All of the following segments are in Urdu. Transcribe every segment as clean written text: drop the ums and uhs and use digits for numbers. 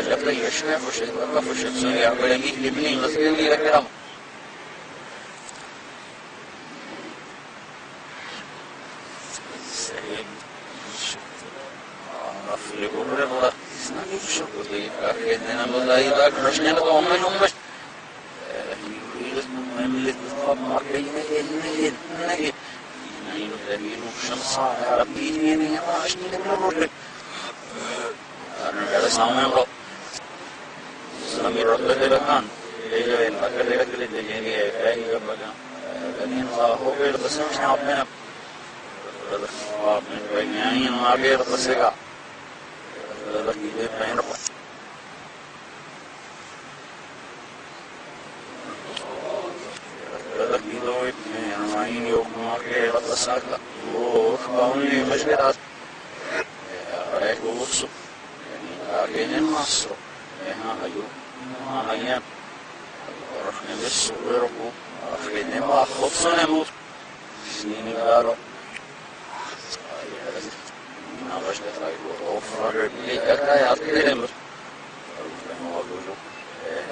جاب لي الشيخ وشيء وقف وشيء سوري عقل ميك لبني مسكين لي كلام سهيم في كل مرة شو بدي أكيدنا والله إذا كرشنا لقوم منهم بس يريد من للطب مرينا إنه نحن دليل الشمس على ربي يعني عشنا نمر أنا جالس نعمل رب سلامي رب لكان إيه الأكل الأكل اللي يعني أي بقى لكن الله غير بس مش نعمل من بيني ما غير بس كا لكن بين رب لكن لو يعني ما يوم ما غير بس كا وخبرني مشكلة أيوة لكن النصر هنا أيوة ما هي رحنا بس ورقو رحنا ما خلصنا نموت سنين قالوا ما بشت أيوة أوفر لي أكايات كلمة ما أقوله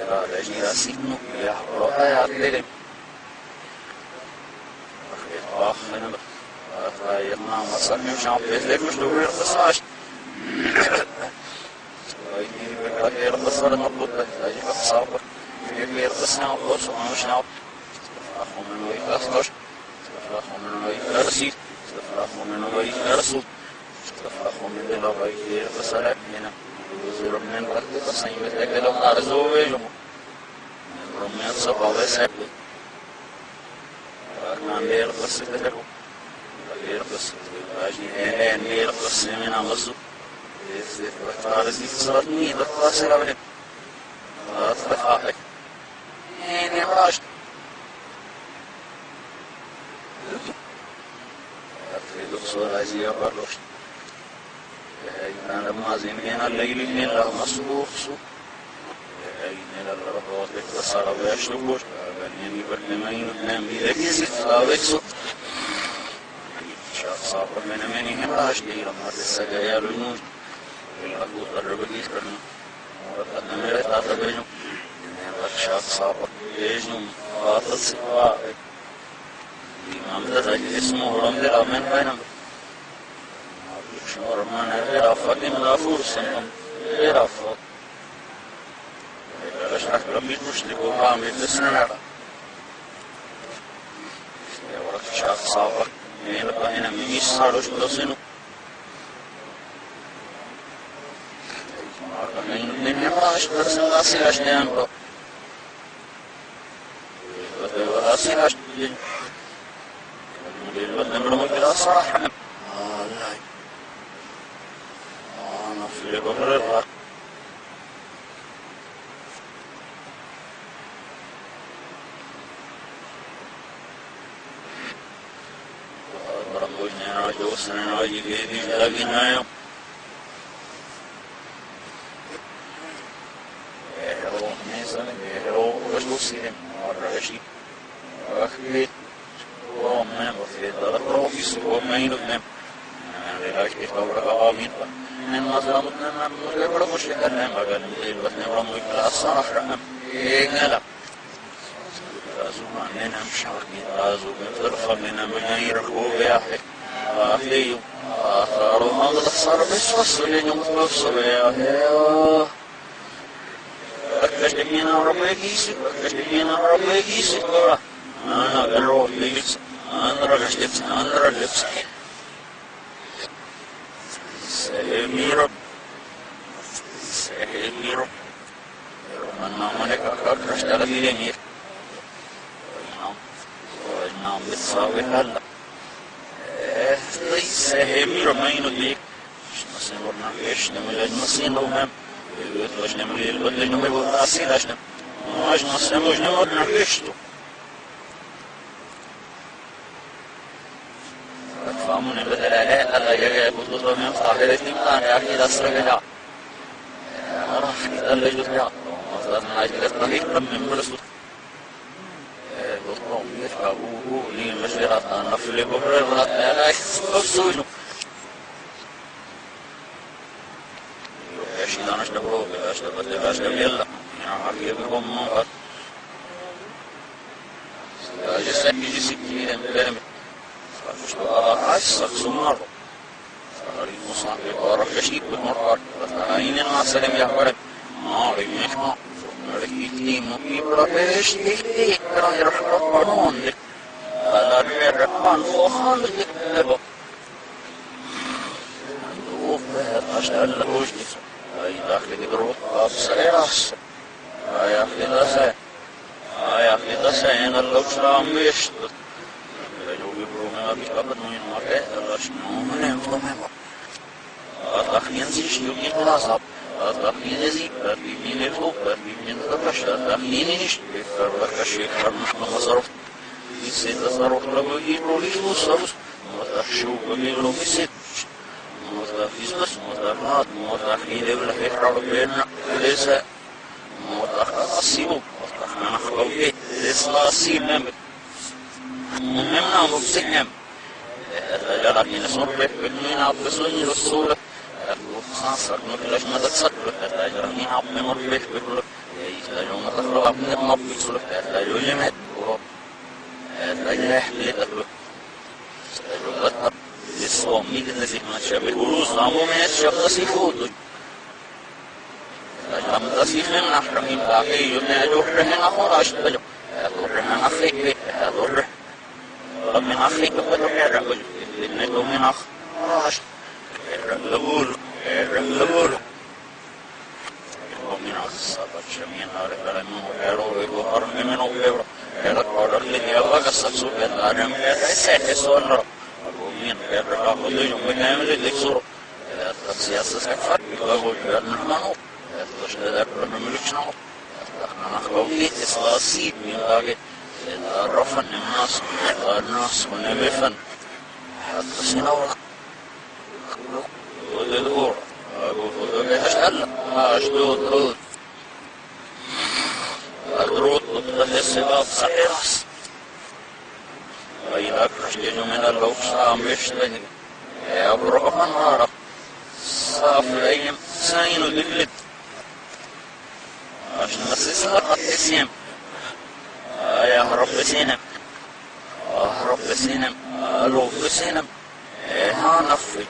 لا رجينا سينو يا رأيات كلمة رحنا آخرنا أخايتنا ما صنع شعب يزلك مش دوري قصاش غير قصر مضبوط أجيب صابر غير قصنا وقص وأنا مش نعب أخو من ويك أخطش أخو من ويك أرسيد أخو من ويك أرسل أخو من لا غير قصرك هنا وزور من الوقت قصين مثلك لو أرزو ويجمو من رميات صبا ويسعب أخنا غير قصة لكم غير قصة أجي غير قصة من أمزو فارسي صارني دقاسة عليه أطلعك يعني عاشت أفريد صورة زي برلوش أنا ما زين الليل من المصروف سو أين الرباط اتصل ويشتغل أغنيني برنامين نام بذكي أوك سو شخص صابر من منهم راشدي لما تسجى النور الأبو قرب الإسلام وقد نمرت أطبعهم الأشخاص صابر يجنم خاطر سواء الإمام تتجد اسمه رمض الأمن بينهم شمر من غير أفضل من غفور سنهم غير أفضل الأشخاص رمي المشتك وقام بالسنة ورق الشخص صابر يلقى هنا ميش صاروا شبه من يراش درس الأصيل أشياء أمره والأصيل أشياء والنمر مجرى صراحة الله أنا في قبر الرق برموجنا رجوسنا رجي في جلابنا يوم وسيم والرشي وأخيت ومن وفي ضرب في سوق ما ينظم أنا لكن أورا آمين من مظلمتنا من غير مشكلة ما قال لي وثنا رمي لا صراحة إنلا لازم أننا مشاركين لازم نترفع من مجاير خوياك أخلي آخر ما تصار بس وصل يوم توصل يا أكشتينا ربيكيس أكشتينا ربيكيس أنا أروح ليس أنا رجلت أنا رجلت سهمي رب أنا منك أكشتلا في يمير نعم بتصاوي هلا ليس سهمي رب ما ينوديك نسمرنا فيش نملج نسين دومام وجنا من وجنا من الأصيل أجنا وجنا سام وجنا ودنا فيشتو فهمنا بدلاء الله يجعل بطلوا من قاهرة مكان أكيد أسرقنا راح الله يجزاه مثلا هاي الطريق من برسول بطلوا يفعلوه للمشيرات أنا في البحر لا يخصوصونه Sidana sitä ruokilla, sitä pätevästä vielä. Ja harkievi hommaa. Sitä ei sekin sitten termi. Saatusta aissaksu maru. Oli musta korkea siiput morkaat. Ainen laselem ja varem. Maali mehma. Oli hittiin mun piipla pesti tiikkana ja rahkappa noonni. Älä verra panvohan likkebo. Tällä uistissa. Ai tahli ruokkaapsa erässä. Ajahli taseen alluksaan mistut. Ja juuri ruumella piskapat noin marehtalas. Noinen flomeva. Atahlien siis jokin lasap. Atahlien esippää. Viiminen flopper. Viiminen takasha. Atahlien inistui. Karvakashik. Karnusmamasaruf. Itse tasarufla voi hiirulisuusarus. Mutta shuuka millumisit. Mutta fiskas, mutta rahat, mutta hiilevillä hehraalla pennä yleensä, mutta sivu, mutta nahkau Tesla sinne. Nämä on sekä jalakin sorpehkö niin appesoin jos sulle. Saansa kyllä näitä sattu, että jalakin appe morpehkö sulle. Ei sitä jommata raapne mappi sulle, että jojemet tuo. Että jähliitä sulle. Sitä jollata. Isso, miten se matcha be urus amo me shaqta si fudu. La mata si fem nahramin baqi yuna yurrahna kharash bajo. Yurrahna afrika, yurrah. من أخيك فتحرق لأنه من أخراج الرجل ومن الصبر شمين على منه حلو وقرن منه حلو القرر الذي يغسل سوء الأرم يتسعى سوى ومن الرجل يوم كامل الدكسور السياسة سكفر وهو يرنمه يتشدد الرملك شنو نخلو فيه إصلاصيب من ذلك الرفن الناس ونبفن حتى سنورك ودور أقول أشهد أشدود أدروت تطلع السباب صحيح وإذا كشتج من اللوكسة مشتهي يبرق من هارك صاف الأيام ساين ودلد عشان نسيسها قد تسيم يا رب سينم رب سينم رب سينم ها نفي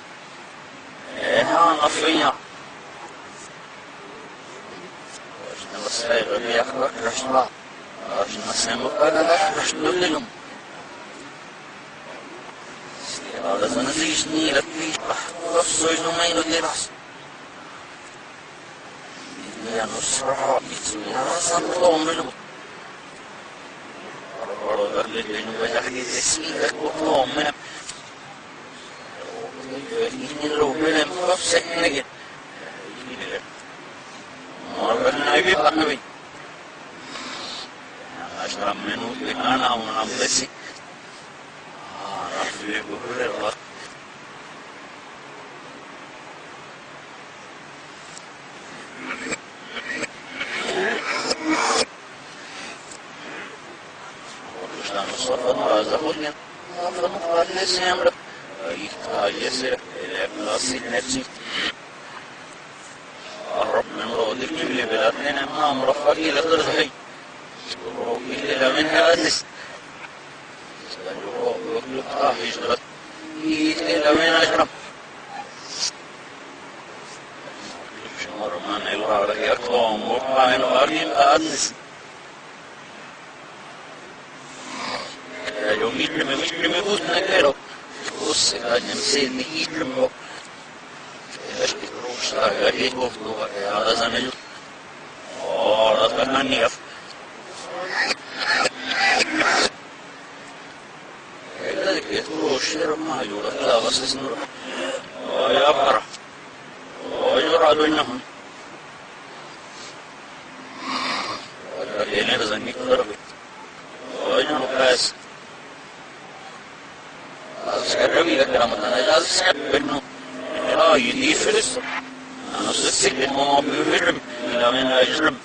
ها نفيا عشان نسيغ بيخرج رشلا عشان نسيمك أنا رشل لهم هذا سنزيش نيلك فيش رصوش نمين اللباس يا نصرها يتسويها سنطلهم لهم ورد للجنوب تحديد السيدة وطلهم منهم فإن الرجل مفسك نجد مرة النبي بقنبي أشرب منه بأنا ونبسي رفلي بهر الغرق زهورنا فنقرأ السيامر يسير إلى بلاس النفسي الرب من رود الجبل بلادنا ما مرفق إلى طرزهي روح إلى منها أدس روح يطلق يجرد إلى من أجرم شمر من الغارة يقوم وقعين وقعين أدس يوم يترمي بوتنا كيرو بص كان مسين يترمي اشتي روش لا يجي بوتو هذا زميل هذا كان يف هذاك يتروش ما يورا لا غسس نور يا برا ويراد انهم ولا زميل ضرب وين قاس سكرمي لك رمضان جاز سكبنه لا يدي فلس أنا سكت ما بيفرم إلى من أجرم